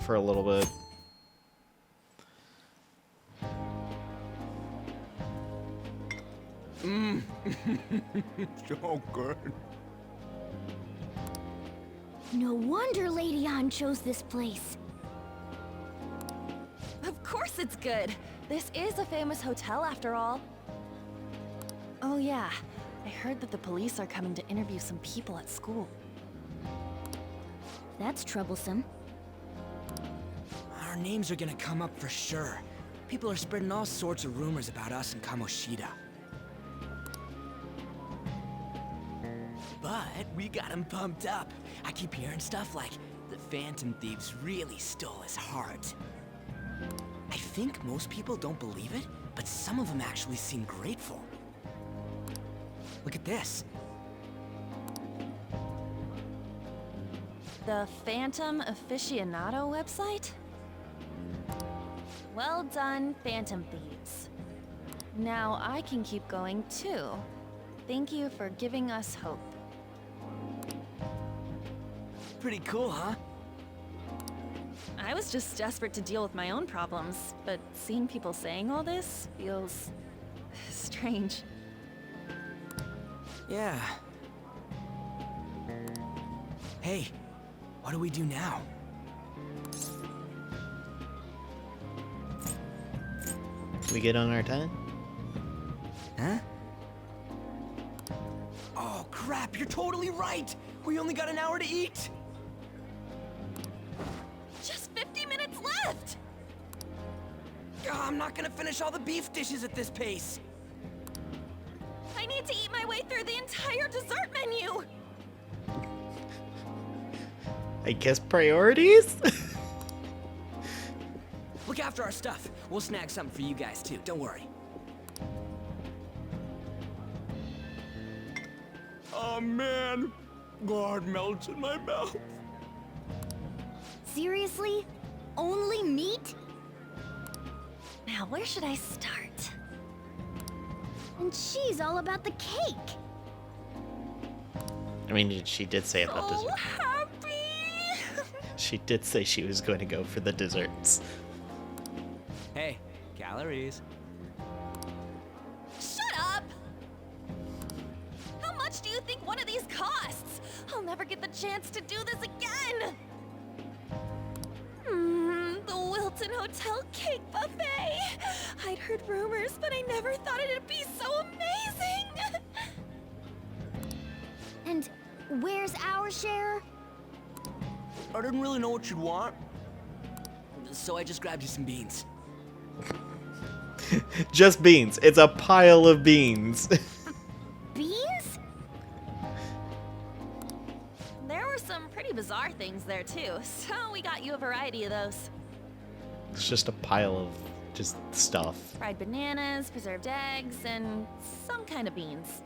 for a little bit. So good. No wonder Lady Ann chose this place. Of course it's good. This is a famous hotel after all. Oh yeah, I heard that the police are coming to interview some people at school. That's troublesome. Our names are gonna come up for sure. People are spreading all sorts of rumors about us in Kamoshida. But we got him pumped up. I keep hearing stuff like the Phantom Thieves really stole his heart. I think most people don't believe it, but some of them actually seem grateful. Look at this. The Phantom Aficionado website? Well done, Phantom Thieves. Now I can keep going too. Thank you for giving us hope. Pretty cool, huh? I was just desperate to deal with my own problems, but seeing people saying all this feels strange. Yeah. Hey, what do we do now? We get on our time? Huh? Oh crap, you're totally right! We only got an hour to eat! Just 50 minutes left! I'm not gonna finish all the beef dishes at this pace! I need to eat my way through the entire dessert menu! I guess priorities? Look after our stuff. We'll snag something for you guys too, don't worry. Oh man, God melts in my mouth. Seriously? Only meat? Now, where should I start? And she's all about the cake. I mean, she did say about So dessert. happy! She did say she was going to go for the desserts. Hey, calories. Shut up! How much do you think one of these costs? I'll never get the chance to do this again! The Wilton Hotel Cake Buffet! I'd heard rumors, but I never thought it'd be so amazing! And where's our share? I didn't really know what you'd want, so I just grabbed you some beans. Just beans. It's a pile of beans. Beans? There were some pretty bizarre things there too, so we got you a variety of those. It's just a pile of just stuff. Fried bananas, preserved eggs, and some kind of beans.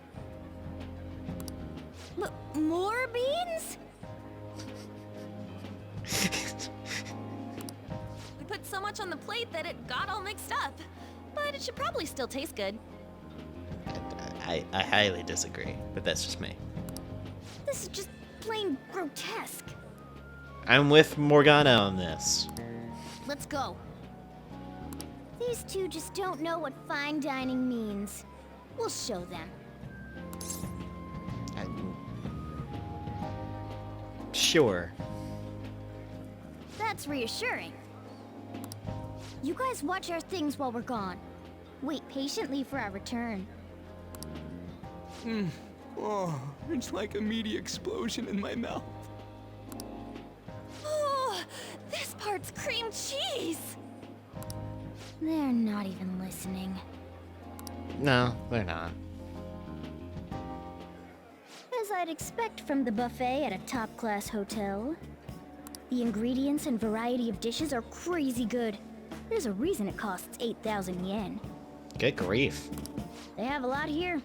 More beans? We put so much on the plate that it got all mixed up. But it should probably still taste good. I highly disagree, but that's just me. This is just plain grotesque. I'm with Morgana on this. Let's go. These two just don't know what fine dining means. We'll show them. Sure. That's reassuring. You guys watch our things while we're gone. Wait patiently for our return. Oh, it's like a meaty explosion in my mouth. Oh, this part's cream cheese! They're not even listening. No, they're not. As I'd expect from the buffet at a top-class hotel. The ingredients and variety of dishes are crazy good. There's a reason it costs 8,000 yen. Good grief. They have a lot here,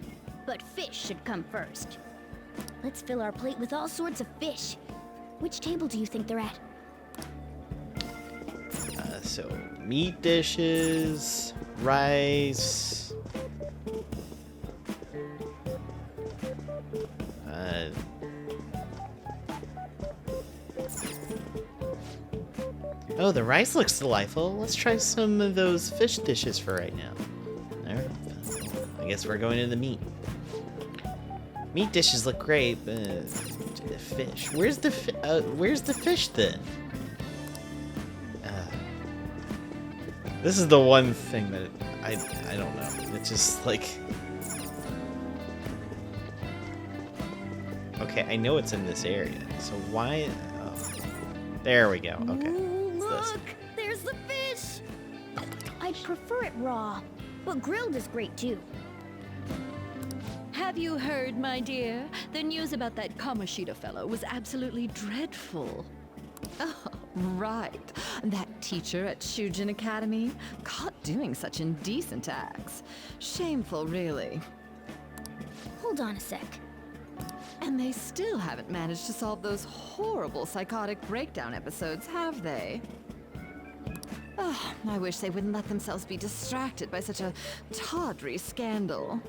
but fish should come first. Let's fill our plate with all sorts of fish. Which table do you think they're at? So, meat dishes, rice. Oh, the rice looks delightful. Let's try some of those fish dishes for right now. Alright, I guess we're going to the meat. Meat dishes look great, but the fish. Where's the fish then? This is the one thing that I don't know. It's just like, okay, I know it's in this area, so why? Oh, there we go. Okay. Ooh, look, there's the fish. I'd prefer it raw, but grilled is great too. Have you heard, my dear? The news about that Kamoshida fellow was absolutely dreadful. Oh, right. That teacher at Shujin Academy, caught doing such indecent acts. Shameful, really. Hold on a sec. And they still haven't managed to solve those horrible psychotic breakdown episodes, have they? Oh, I wish they wouldn't let themselves be distracted by such a tawdry scandal.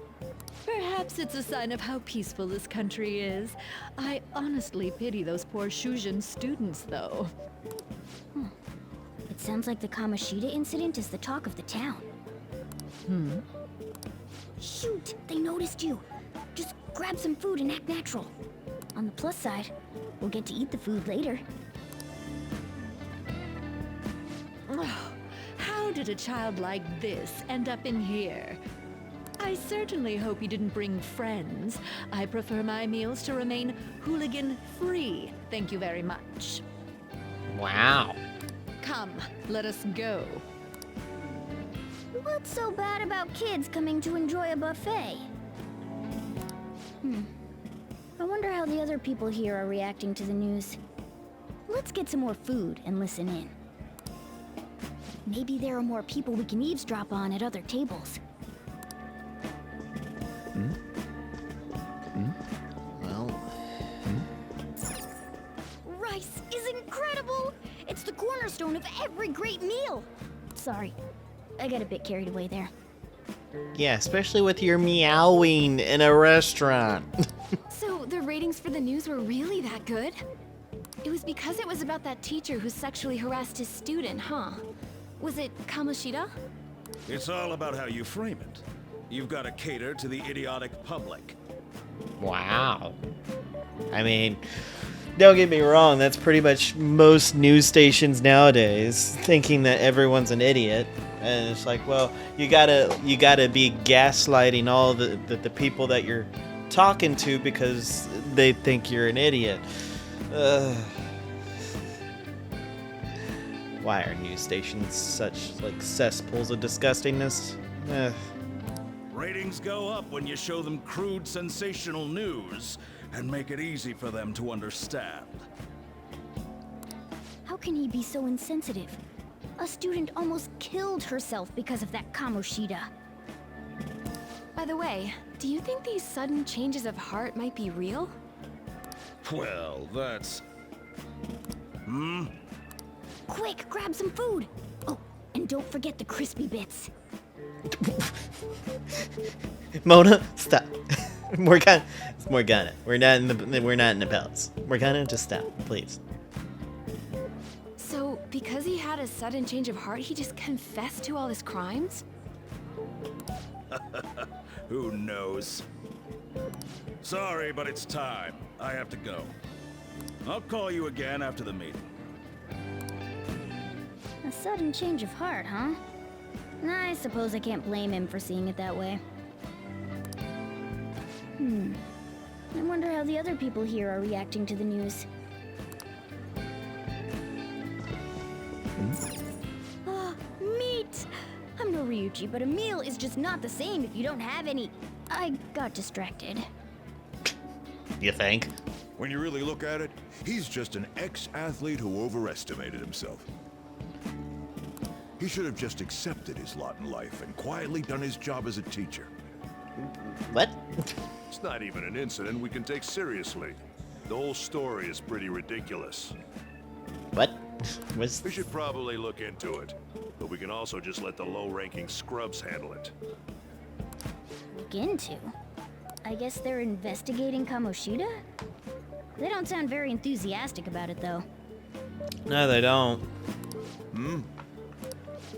Perhaps it's a sign of how peaceful this country is. I honestly pity those poor Shujin students, though. It sounds like the Kamoshida incident is the talk of the town. Shoot, they noticed you. Just grab some food and act natural. On the plus side, we'll get to eat the food later. Oh, how did a child like this end up in here? I certainly hope you didn't bring friends. I prefer my meals to remain hooligan-free. Thank you very much. Wow. Come, let us go. What's so bad about kids coming to enjoy a buffet? I wonder how the other people here are reacting to the news. Let's get some more food and listen in. Maybe there are more people we can eavesdrop on at other tables. Well, Rice is incredible! It's the cornerstone of every great meal! Sorry, I got a bit carried away there. yeah, especially with your meowing in a restaurant. So the ratings for the news were really that good? It was because it was about that teacher who sexually harassed his student, huh? Was it Kamoshida? It's all about how you frame it. You've got to cater to the idiotic public. Wow. I mean, don't get me wrong, that's pretty much most news stations nowadays, thinking that everyone's an idiot. And it's like, well, you gotta be gaslighting all the people that you're talking to because they think you're an idiot. Why are news stations such like cesspools of disgustingness? Ratings go up when you show them crude, sensational news and make it easy for them to understand. How can he be so insensitive? A student almost killed herself because of that Kamoshida. By the way, do you think these sudden changes of heart might be real? Well, that's... Quick, grab some food! Oh, and don't forget the crispy bits. Mona, stop. Morgana, it's Morgana. We're not in the palace. Morgana, just stop, please. So, because he had a sudden change of heart, he just confessed to all his crimes? Who knows? Sorry, but it's time. I have to go. I'll call you again after the meeting. A sudden change of heart, huh? I suppose I can't blame him for seeing it that way. I wonder how the other people here are reacting to the news. Ah, meat! I'm no Ryuji, but a meal is just not the same if you don't have any. I got distracted. You think? When you really look at it, he's just an ex-athlete who overestimated himself. He should have just accepted his lot in life and quietly done his job as a teacher. What? It's not even an incident we can take seriously. The whole story is pretty ridiculous. What? What's... We should probably look into it, but we can also just let the low-ranking scrubs handle it. Look into? I guess they're investigating Kamoshida? They don't sound very enthusiastic about it, though. No, they don't.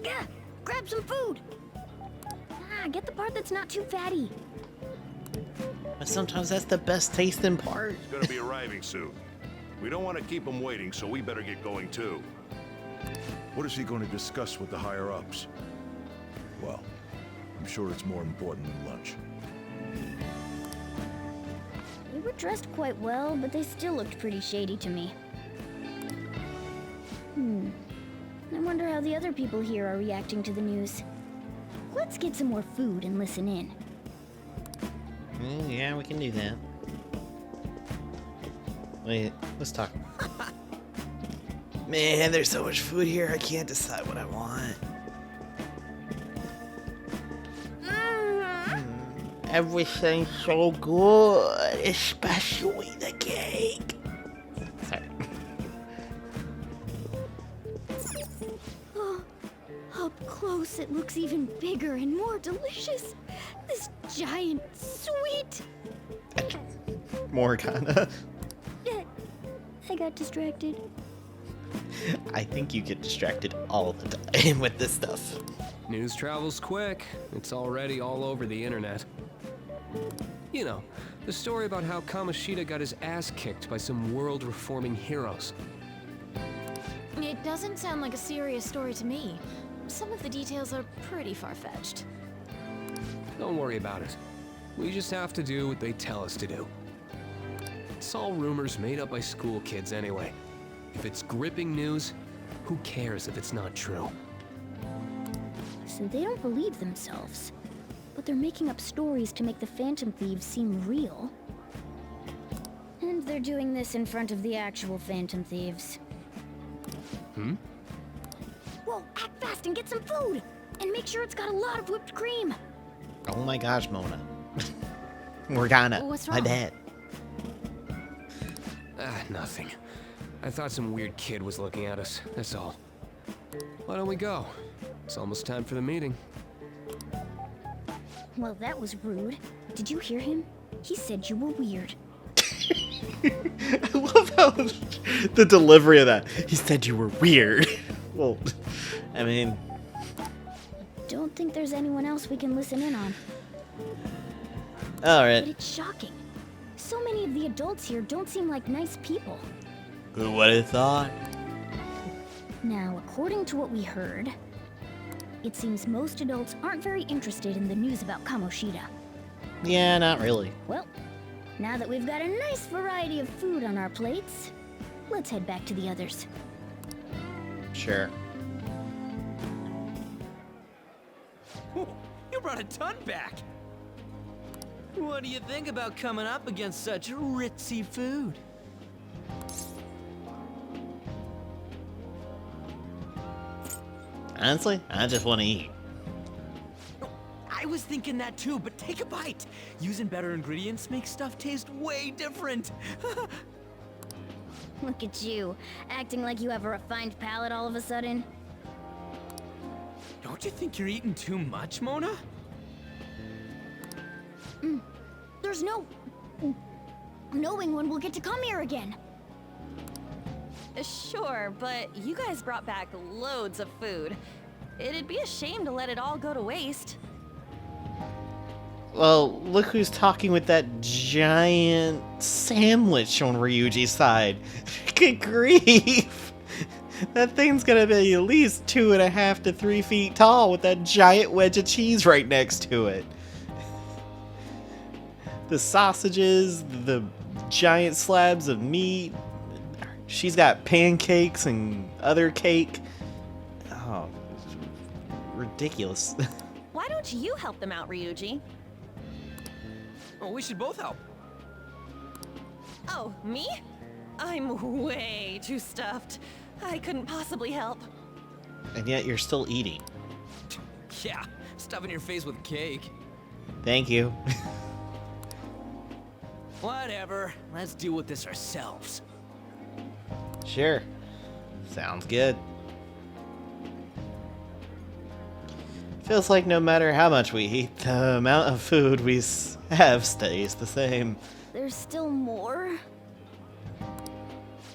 Yeah, grab some food. Get the part that's not too fatty. But sometimes that's the best tasting part. He's gonna be arriving soon. We don't want to keep him waiting, so we better get going too. What is he going to discuss with the higher-ups? Well, I'm sure it's more important than lunch. They were dressed quite well, but they still looked pretty shady to me. I wonder how the other people here are reacting to the news. Let's get some more food and listen in. Yeah, we can do that. Wait, let's talk. Man, there's so much food here, I can't decide what I want. Everything's so good, especially the cake. Sorry. Up close, it looks even bigger and more delicious. This giant sweet. Morgana. I got distracted. I think you get distracted all the time with this stuff. News travels quick. It's already all over the internet. You know, the story about how Kamoshida got his ass kicked by some world-reforming heroes. It doesn't sound like a serious story to me. Some of the details are pretty far-fetched. Don't worry about it. We just have to do what they tell us to do. It's all rumors made up by school kids anyway. If it's gripping news, who cares if it's not true? So they don't believe themselves, but they're making up stories to make the Phantom Thieves seem real. And they're doing this in front of the actual Phantom Thieves. Whoa, act fast and get some food! And make sure it's got a lot of whipped cream! Oh my gosh, Mona. Morgana. What's My wrong? bad. Nothing. I thought some weird kid was looking at us, that's all. Why don't we go? It's almost time for the meeting. Well, that was rude. Did you hear him? He said you were weird. I love how the delivery of that. He said you were weird. Well, I mean, Don't think there's anyone else we can listen in on. all But right. it's shocking. So many of the adults here don't seem like nice people. Who would have thought? Now, according to what we heard, it seems most adults aren't very interested in the news about Kamoshida. Yeah, not really. Well, now that we've got a nice variety of food on our plates, let's head back to the others. Sure. You brought a ton back. What do you think about coming up against such ritzy food? Honestly, I just want to eat. I was thinking that too, but take a bite. Using better ingredients makes stuff taste way different. Look at you, acting like you have a refined palate all of a sudden. Don't you think you're eating too much, Mona? There's no knowing when we'll get to come here again. Sure, but you guys brought back loads of food. It'd be a shame to let it all go to waste. Well, look who's talking with that giant sandwich on Ryuji's side. Good grief! That thing's gonna be at least 2.5 to 3 feet tall with that giant wedge of cheese right next to it. The sausages, the giant slabs of meat. She's got pancakes and other cake. Oh, ridiculous. Why don't you help them out, Ryuji? Oh, we should both help. Oh, me? I'm way too stuffed. I couldn't possibly help. And yet you're still eating. Yeah, stuffing your face with cake. Thank you. Whatever, let's deal with this ourselves. Sure. Sounds good. Feels like no matter how much we eat, the amount of food we have stays the same. There's still more?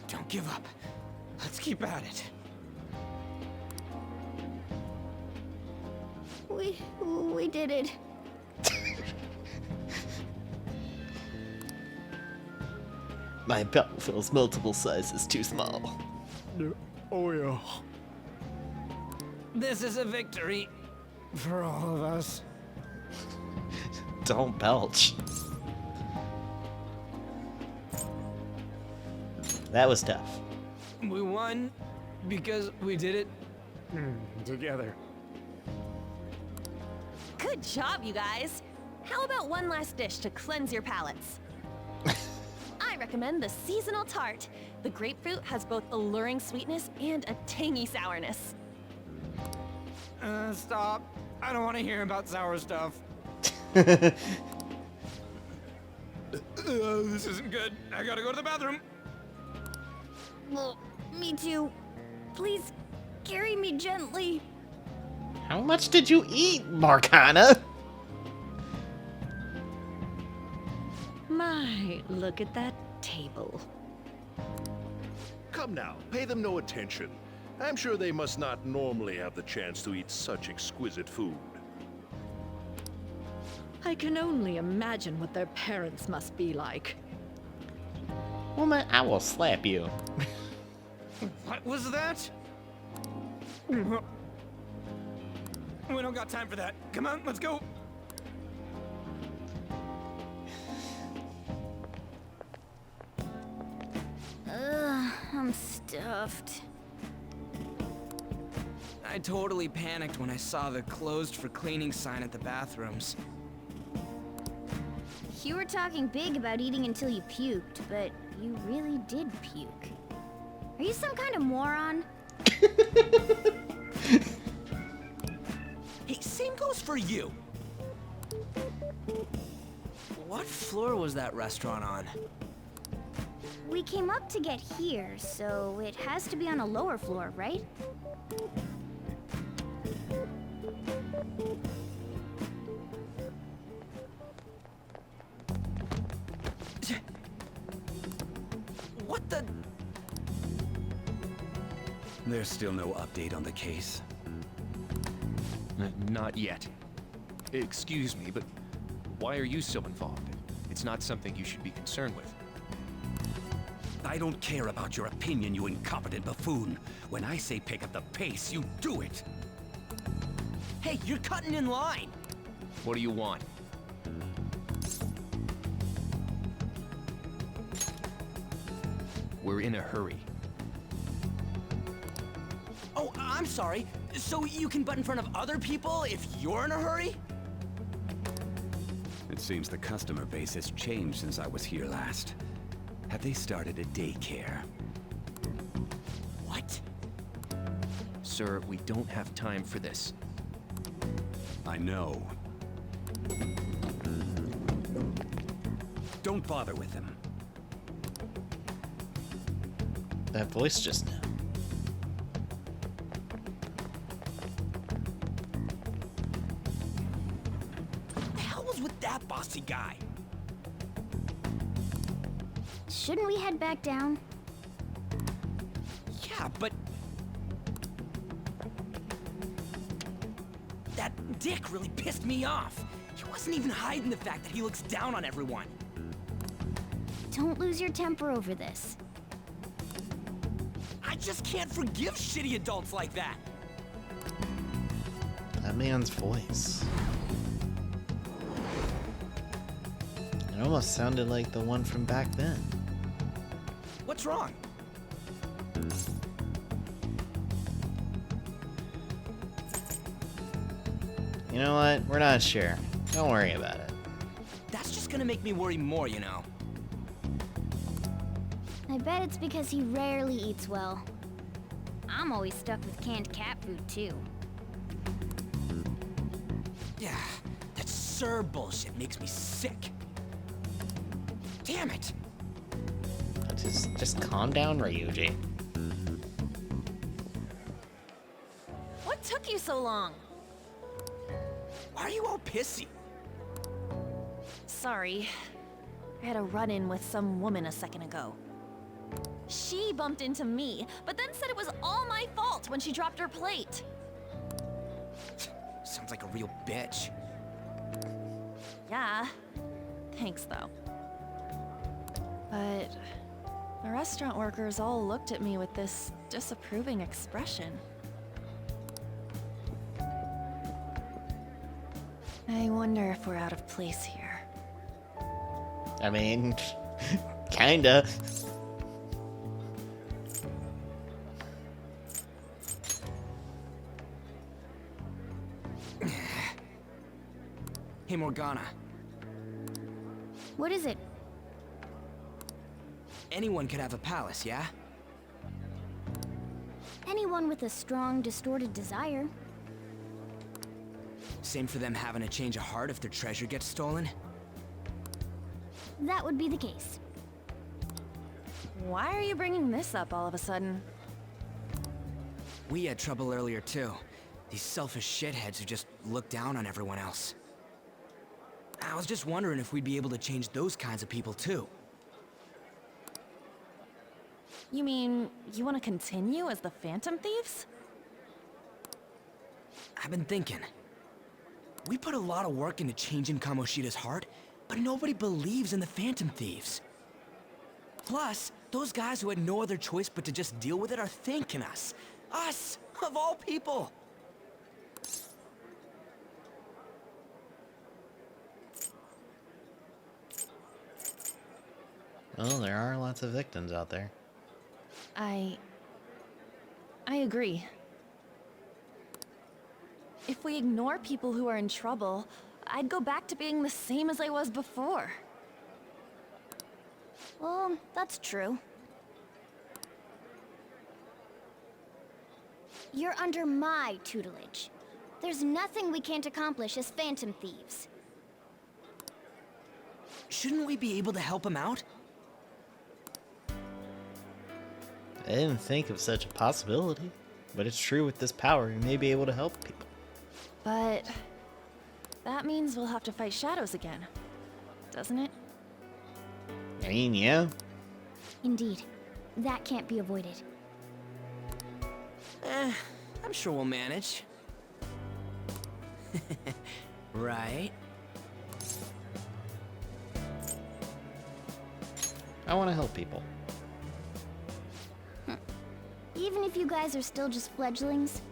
Don't give up. Let's keep at it. We did it. My belt feels multiple sizes too small. Oh yeah. This is a victory for all of us. Don't belch. That was tough. We won because we did it together. Good job, you guys. How about one last dish to cleanse your palates? I recommend the seasonal tart. The grapefruit has both alluring sweetness and a tangy sourness. Stop. I don't want to hear about sour stuff. This isn't good. I gotta go to the bathroom. Well, me too. Please carry me gently. How much did you eat, Marcana? My, look at that table. Come now, pay them no attention. I'm sure they must not normally have the chance to eat such exquisite food. I can only imagine what their parents must be like. Woman, I will slap you. What was that? We don't got time for that. Come on, let's go. I'm stuffed. I totally panicked when I saw the closed for cleaning sign at the bathrooms. You were talking big about eating until you puked, but you really did puke. Are you some kind of moron? Hey, same goes for you. What floor was that restaurant on? We came up to get here, so it has to be on a lower floor, right? What the? There's still no update on the case. Not yet. Excuse me, but why are you so involved? It's not something you should be concerned with. I don't care about your opinion, you incompetent buffoon. When I say pick up the pace, you do it. Hey, you're cutting in line. What do you want? We're in a hurry. Oh, I'm sorry. So you can butt in front of other people if you're in a hurry? It seems the customer base has changed since I was here last. Have they started a daycare? What? Sir, we don't have time for this. I know. Don't bother with him. That voice just now. What the hell was with that bossy guy? Shouldn't we head back down? Yeah, but... that dick really pissed me off. He wasn't even hiding the fact that he looks down on everyone. Don't lose your temper over this. I just can't forgive shitty adults like that. That man's voice. It almost sounded like the one from back then. What's wrong? You know what? We're not sure. Don't worry about it. That's just gonna make me worry more, you know. I bet it's because he rarely eats well. I'm always stuck with canned cat food, too. Yeah, that Sir bullshit makes me sick. Damn it! Just calm down, Ryuji. What took you so long? Why are you all pissy? Sorry. I had a run-in with some woman a second ago. She bumped into me, but then said it was all my fault when she dropped her plate. Sounds like a real bitch. Yeah. Thanks, though. But the restaurant workers all looked at me with this disapproving expression. I wonder if we're out of place here. I mean, kinda. Hey, Morgana. What is it? Anyone could have a palace, yeah? Anyone with a strong, distorted desire. Same for them having a change of heart if their treasure gets stolen? That would be the case. Why are you bringing this up all of a sudden? We had trouble earlier too. These selfish shitheads who just look down on everyone else. I was just wondering if we'd be able to change those kinds of people too. You mean, you want to continue as the Phantom Thieves? I've been thinking. We put a lot of work into changing Kamoshida's heart, but nobody believes in the Phantom Thieves. Plus, those guys who had no other choice but to just deal with it are thanking us. Us, of all people. Well, there are lots of victims out there. I agree. If we ignore people who are in trouble, I'd go back to being the same as I was before. Well, that's true. You're under my tutelage. There's nothing we can't accomplish as Phantom Thieves. Shouldn't we be able to help him out? I didn't think of such a possibility, but it's true with this power, you may be able to help people. But that means we'll have to fight shadows again, doesn't it? I mean, yeah. Indeed. That can't be avoided. I'm sure we'll manage. Right? I want to help people. Even if you guys are still just fledglings,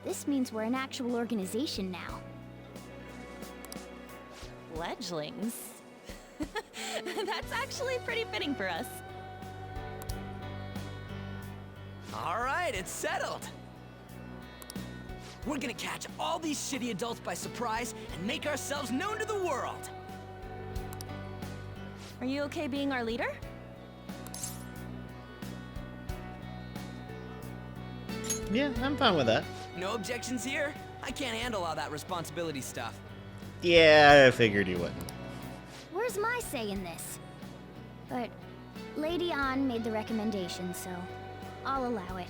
this means we're an actual organization now. Fledglings? That's actually pretty fitting for us. All right, it's settled. We're gonna catch all these shitty adults by surprise and make ourselves known to the world. Are you okay being our leader? Yeah, I'm fine with that. No objections here? I can't handle all that responsibility stuff. Yeah, I figured you wouldn't. Where's my say in this? But Lady An made the recommendation, so I'll allow it.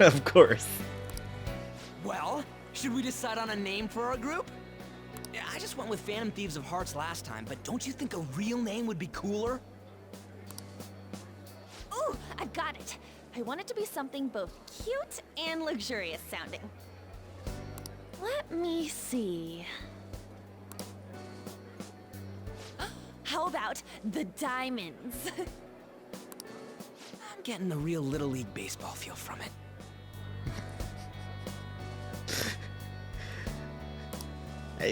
Of course. Well, should we decide on a name for our group? Yeah, I just went with Phantom Thieves of Hearts last time, but don't you think a real name would be cooler? Ooh, I've got it. I want it to be something both cute and luxurious sounding. Let me see. How about the Diamonds? I'm getting the real Little League Baseball feel from it.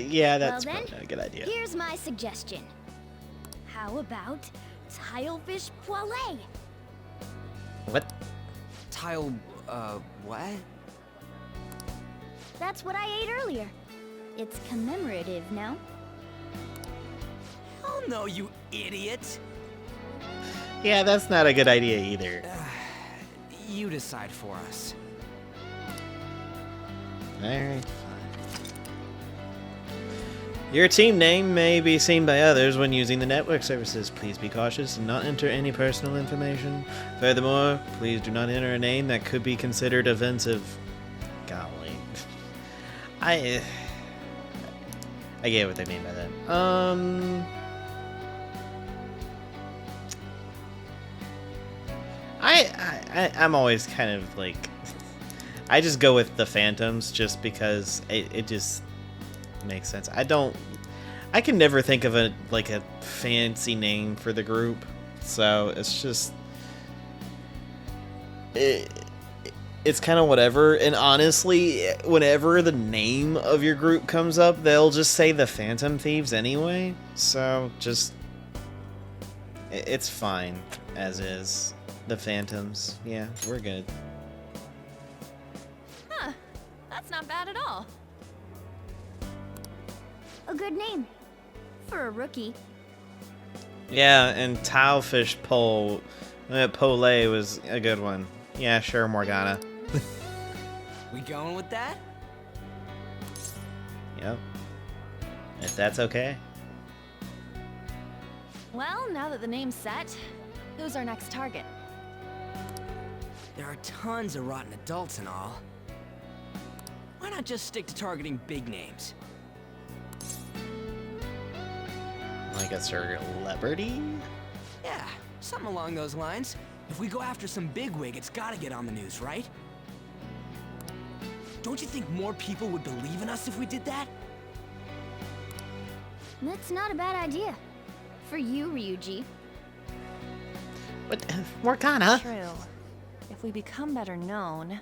Yeah, that's Well then, probably not a good idea. Here's my suggestion. How about Tilefish Poêlée? What? Tile, what? That's what I ate earlier. It's commemorative, no? Oh no, you idiot! Yeah, that's not a good idea either. You decide for us. Alright. Your team name may be seen by others when using the network services. Please be cautious and not enter any personal information. Furthermore, please do not enter a name that could be considered offensive. Golly. I get what they mean by that. I'm always kind of like, I just go with the Phantoms just because it just makes sense. I can never think of a fancy name for the group, so it's just it's kind of whatever. And honestly, whenever the name of your group comes up, they'll just say the Phantom Thieves anyway. So just it's fine as is. The Phantoms, yeah, we're good. Huh. That's not bad at all. A good name. For a rookie. Yeah, and Towfish Pole was a good one. Yeah, sure, Morgana. We going with that? Yep. If that's okay. Well, now that the name's set, who's our next target? There are tons of rotten adults and all. Why not just stick to targeting big names? Like a celebrity? Yeah, something along those lines. If we go after some bigwig, it's gotta get on the news, right? Don't you think more people would believe in us if we did that? That's not a bad idea. For you, Ryuji. But Morgana. True. If we become better known,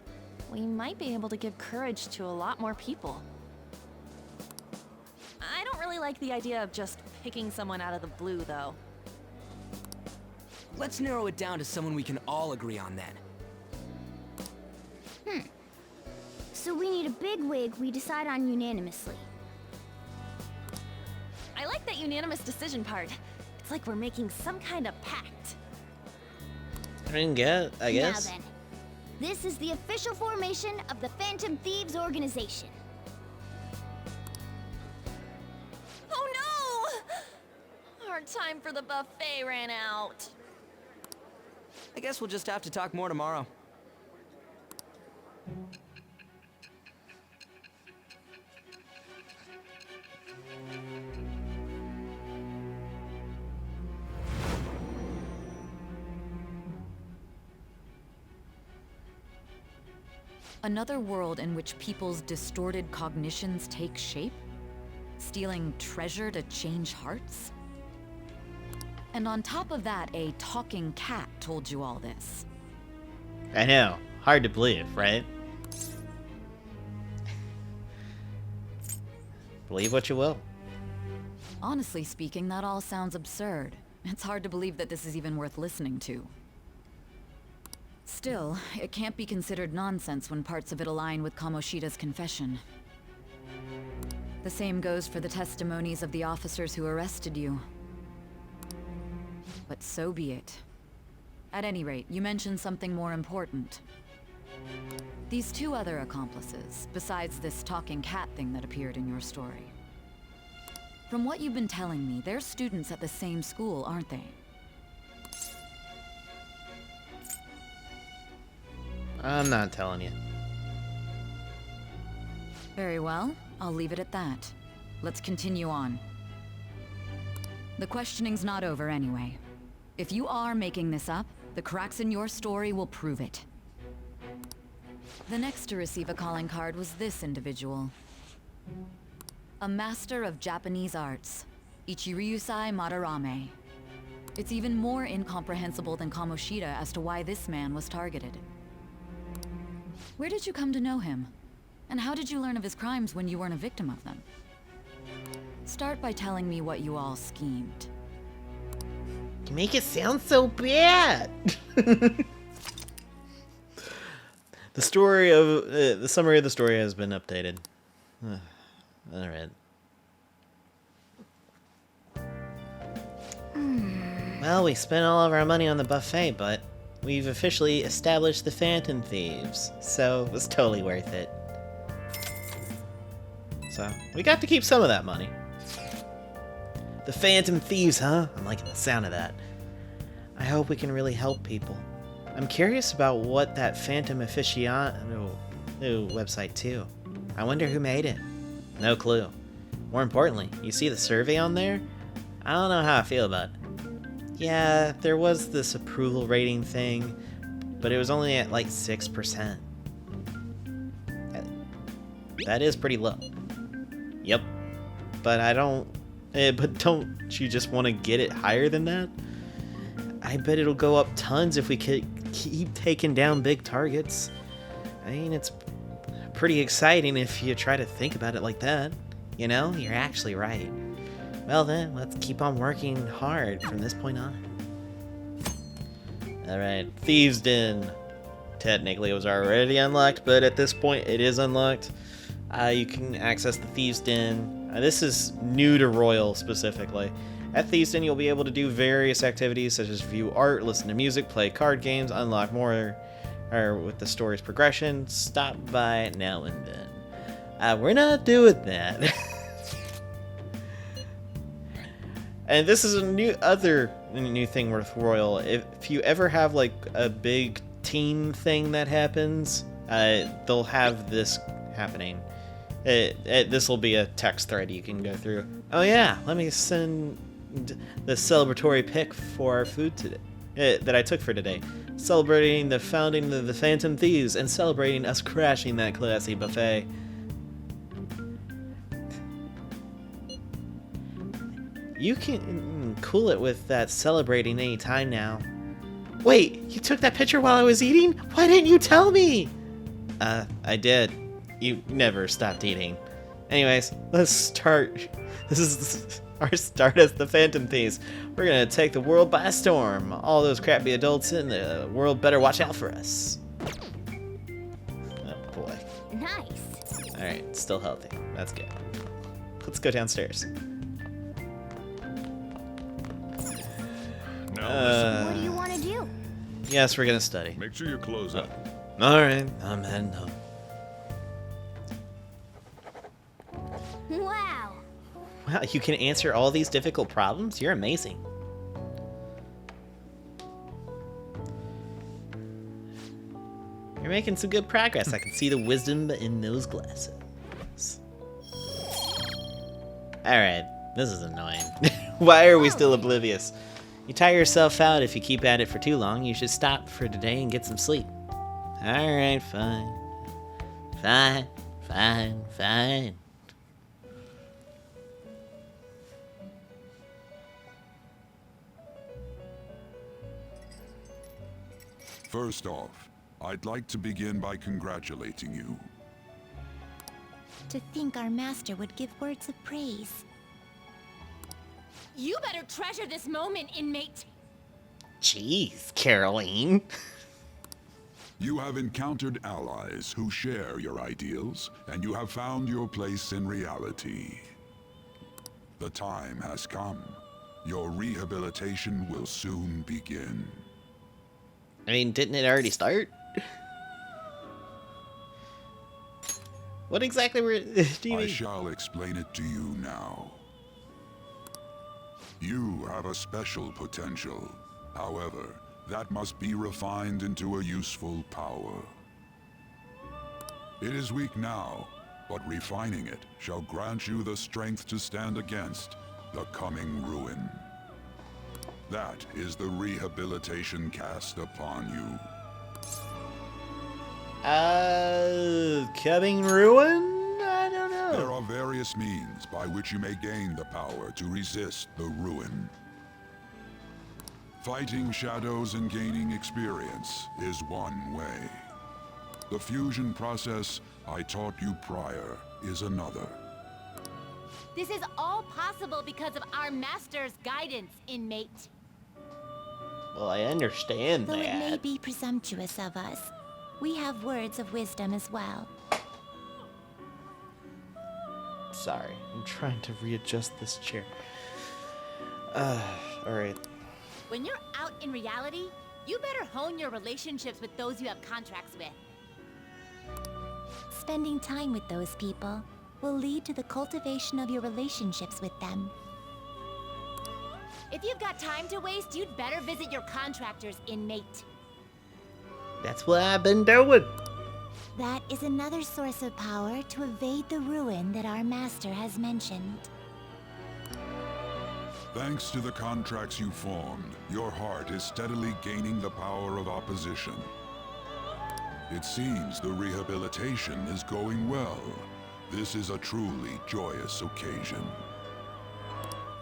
we might be able to give courage to a lot more people. I don't really like the idea of just picking someone out of the blue, though. Let's narrow it down to someone we can all agree on then. So we need a big wig we decide on unanimously. I like that unanimous decision part. It's like we're making some kind of pact. I guess. Now then, this is the official formation of the Phantom Thieves organization. Oh no! Our time for the buffet ran out. I guess we'll just have to talk more tomorrow. Another world in which people's distorted cognitions take shape? Stealing treasure to change hearts? And on top of that, a talking cat told you all this. I know. Hard to believe, right? Believe what you will. Honestly speaking, that all sounds absurd. It's hard to believe that this is even worth listening to. Still, it can't be considered nonsense when parts of it align with Kamoshida's confession. The same goes for the testimonies of the officers who arrested you. But so be it. At any rate, you mentioned something more important. These two other accomplices, besides this talking cat thing that appeared in your story. From what you've been telling me, they're students at the same school, aren't they? I'm not telling you. Very well, I'll leave it at that. Let's continue on. The questioning's not over anyway. If you are making this up, the cracks in your story will prove it. The next to receive a calling card was this individual. A master of Japanese arts, Ichiryusai Madarame. It's even more incomprehensible than Kamoshida as to why this man was targeted. Where did you come to know him? And how did you learn of his crimes when you weren't a victim of them? Start by telling me what you all schemed. You make it sound so bad. The story of the summary of the story has been updated. All right. Well, we spent all of our money on the buffet, but we've officially established the Phantom Thieves, so it was totally worth it. So, we got to keep some of that money. The Phantom Thieves, huh? I'm liking the sound of that. I hope we can really help people. I'm curious about what that Phantom Aficionado website too. I wonder who made it. No clue. More importantly, you see the survey on there? I don't know how I feel about it. Yeah, there was this approval rating thing, but it was only at like 6%. That is pretty low. Yep, but I don't. But don't you just want to get it higher than that? I bet it'll go up tons if we keep taking down big targets. I mean, it's pretty exciting if you try to think about it like that. You know, you're actually right. Well then, let's keep on working hard from this point on. Alright, Thieves Den. Technically it was already unlocked, but at this point it is unlocked. You can access the Thieves Den. This is new to Royal specifically. At Thieves Den you'll be able to do various activities such as view art, listen to music, play card games, unlock more with the story's progression. Stop by now and then. We're not doing that. And this is a new thing with Royal. If you ever have like a big team thing that happens, they'll have this happening. This will be a text thread you can go through. Oh yeah, let me send the celebratory pic for our food today that I took for today, celebrating the founding of the Phantom Thieves and celebrating us crashing that classy buffet. You can cool it with that celebrating any time now. Wait, you took that picture while I was eating? Why didn't you tell me? I did. You never stopped eating. Anyways, let's start. This is our start as the Phantom Thieves. We're gonna take the world by storm. All those crappy adults in the world better watch out for us. Oh boy. Nice. Alright, still healthy. That's good. Let's go downstairs. What do you want to do? Yes, we're gonna study. Make sure your clothes up. Alright, I'm heading home. Wow. Wow, you can answer all these difficult problems? You're amazing. You're making some good progress. I can see the wisdom in those glasses. Alright, this is annoying. Why are we still oblivious? You tire yourself out if you keep at it for too long. You should stop for today and get some sleep. Alright, fine. Fine. First off, I'd like to begin by congratulating you. To think our master would give words of praise. You better treasure this moment, inmate. Jeez, Caroline. You have encountered allies who share your ideals, and you have found your place in reality. The time has come. Your rehabilitation will soon begin. I mean, didn't it already start? What exactly do you mean? I shall explain it to you now. You have a special potential. However, that must be refined into a useful power. It is weak now, but refining it shall grant you the strength to stand against the coming ruin. That is the rehabilitation cast upon you. Coming ruin? I don't know. There are various means by which you may gain the power to resist the ruin. Fighting shadows and gaining experience is one way. The fusion process I taught you prior is another. This is all possible because of our master's guidance, inmate. Well, I understand Though it may that. be presumptuous of us, we have words of wisdom as well. Sorry, I'm trying to readjust this chair. Alright. When you're out in reality, you better hone your relationships with those you have contracts with. Spending time with those people will lead to the cultivation of your relationships with them. If you've got time to waste, you'd better visit your contractors, inmate. That's what I've been doing. That is another source of power to evade the ruin that our master has mentioned. Thanks to the contracts you formed, your heart is steadily gaining the power of opposition. It seems the rehabilitation is going well. This is a truly joyous occasion.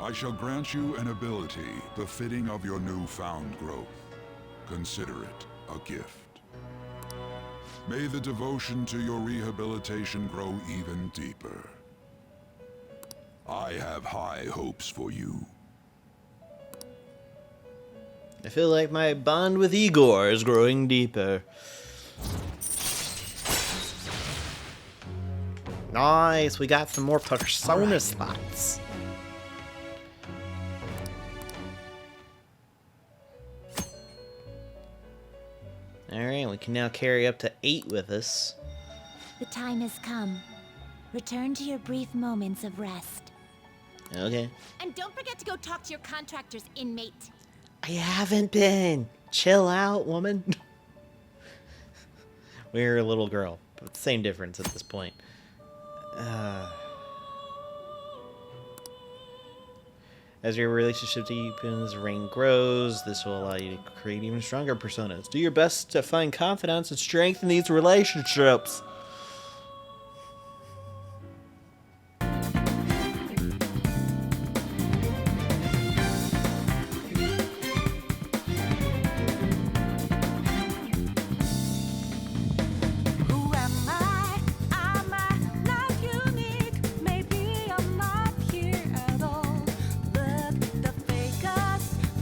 I shall grant you an ability befitting of your newfound growth. Consider it a gift. May the devotion to your rehabilitation grow even deeper. I have high hopes for you. I feel like my bond with Igor is growing deeper. Nice, we got some more persona spots. Alright, we can now carry up to 8 with us. The time has come. Return to your brief moments of rest. Okay. And don't forget to go talk to your contractor's inmate. I haven't been. Chill out, woman. We're a little girl, but same difference at this point. As your relationship deepens, rank grows. This will allow you to create even stronger personas. Do your best to find confidence and strengthen these relationships.